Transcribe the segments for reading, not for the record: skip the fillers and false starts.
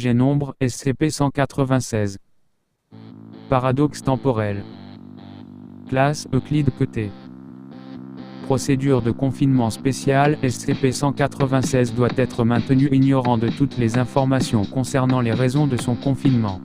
sujet nombre, SCP-196. Paradoxe temporel. Classe, Euclide Côté. Procédure de confinement spéciale, SCP-196 doit être maintenu ignorant de toutes les informations concernant les raisons de son confinement.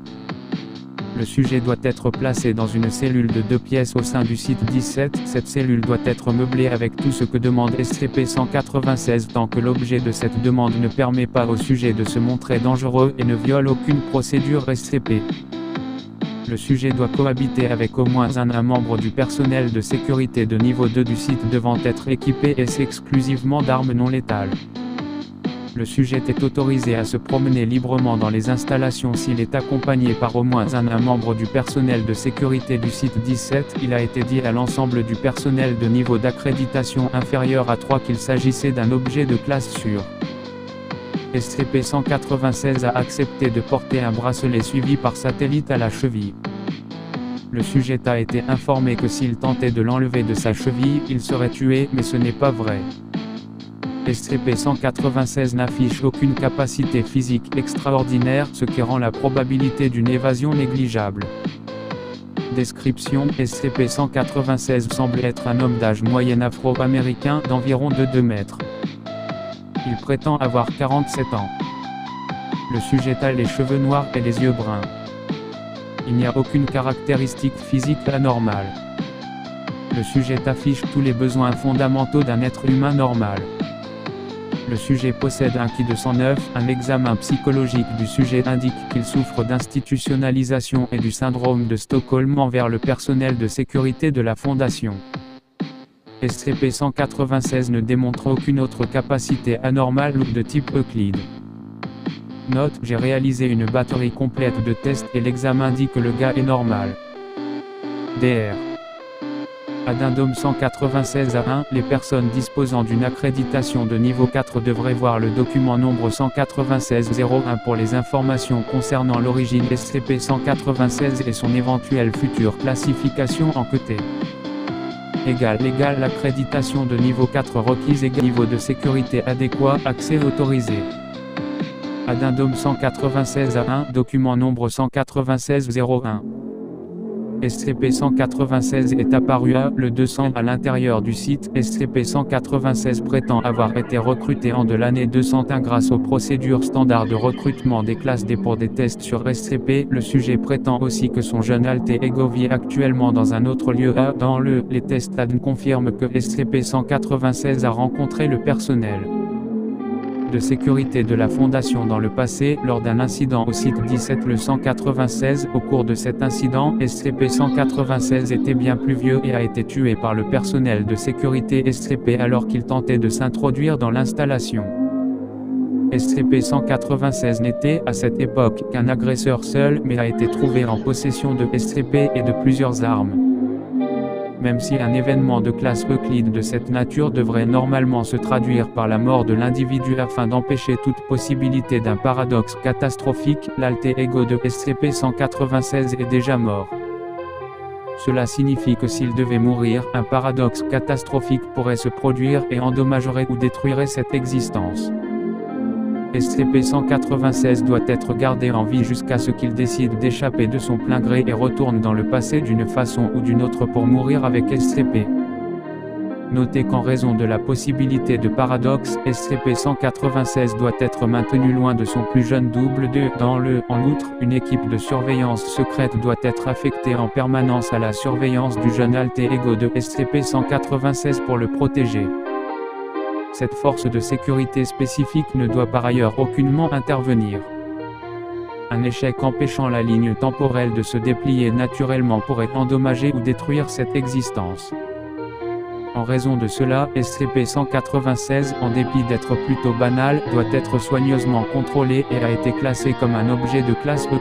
Le sujet doit être placé dans une cellule de 2 pièces au sein du site 17. Cette cellule doit être meublée avec tout ce que demande SCP-196 tant que l'objet de cette demande ne permet pas au sujet de se montrer dangereux et ne viole aucune procédure SCP. Le sujet doit cohabiter avec au moins un membre du personnel de sécurité de niveau 2 du site devant être équipé exclusivement d'armes non létales. Le sujet est autorisé à se promener librement dans les installations s'il est accompagné par au moins un membre du personnel de sécurité du site 17. Il a été dit à l'ensemble du personnel de niveau d'accréditation inférieur à 3 qu'il s'agissait d'un objet de classe sûre. SCP-196 a accepté de porter un bracelet suivi par satellite à la cheville. Le sujet a été informé que s'il tentait de l'enlever de sa cheville, il serait tué, mais ce n'est pas vrai. SCP-196 n'affiche aucune capacité physique extraordinaire, ce qui rend la probabilité d'une évasion négligeable. Description: SCP-196 semble être un homme d'âge moyen afro-américain d'environ 2 mètres. Il prétend avoir 47 ans. Le sujet a les cheveux noirs et les yeux bruns. Il n'y a aucune caractéristique physique anormale. Le sujet affiche tous les besoins fondamentaux d'un être humain normal. Le sujet possède un QI de 109, un examen psychologique du sujet indique qu'il souffre d'institutionnalisation et du syndrome de Stockholm envers le personnel de sécurité de la Fondation. SCP-196 ne démontre aucune autre capacité anormale ou de type Euclide. Note: j'ai réalisé une batterie complète de tests et l'examen dit que le gars est normal. Dr. Addendum 196 à 1. Les personnes disposant d'une accréditation de niveau 4 devraient voir le document nombre 196-01 pour les informations concernant l'origine SCP-196 et son éventuelle future classification en QT. L'accréditation de niveau 4 requise égale niveau de sécurité adéquat, accès autorisé. Addendum 196 à 1. Document nombre 196-01. SCP-196 est apparu le 200 à l'intérieur du site. SCP-196 prétend avoir été recruté en de l'année 201 grâce aux procédures standards de recrutement des classes D pour des tests sur SCP. Le sujet prétend aussi que son jeune alter ego vit actuellement dans un autre lieu dans les tests ADN confirment que SCP-196 a rencontré le personnel de sécurité de la Fondation dans le passé, lors d'un incident au site 17 le 196. Au cours de cet incident, SCP-196 était bien plus vieux et a été tué par le personnel de sécurité SCP alors qu'il tentait de s'introduire dans l'installation. SCP-196 n'était, à cette époque, qu'un agresseur seul, mais a été trouvé en possession de SCP et de plusieurs armes. Même si un événement de classe Euclide de cette nature devrait normalement se traduire par la mort de l'individu afin d'empêcher toute possibilité d'un paradoxe catastrophique, l'alter ego de SCP-196 est déjà mort. Cela signifie que s'il devait mourir, un paradoxe catastrophique pourrait se produire et endommagerait ou détruirait cette existence. SCP-196 doit être gardé en vie jusqu'à ce qu'il décide d'échapper de son plein gré et retourne dans le passé d'une façon ou d'une autre pour mourir avec SCP. Notez qu'en raison de la possibilité de paradoxe, SCP-196 doit être maintenu loin de son plus jeune double En outre, une équipe de surveillance secrète doit être affectée en permanence à la surveillance du jeune alter ego de SCP-196 pour le protéger. Cette force de sécurité spécifique ne doit par ailleurs aucunement intervenir. Un échec empêchant la ligne temporelle de se déplier naturellement pourrait endommager ou détruire cette existence. En raison de cela, SCP-196, en dépit d'être plutôt banal, doit être soigneusement contrôlé et a été classé comme un objet de classe E.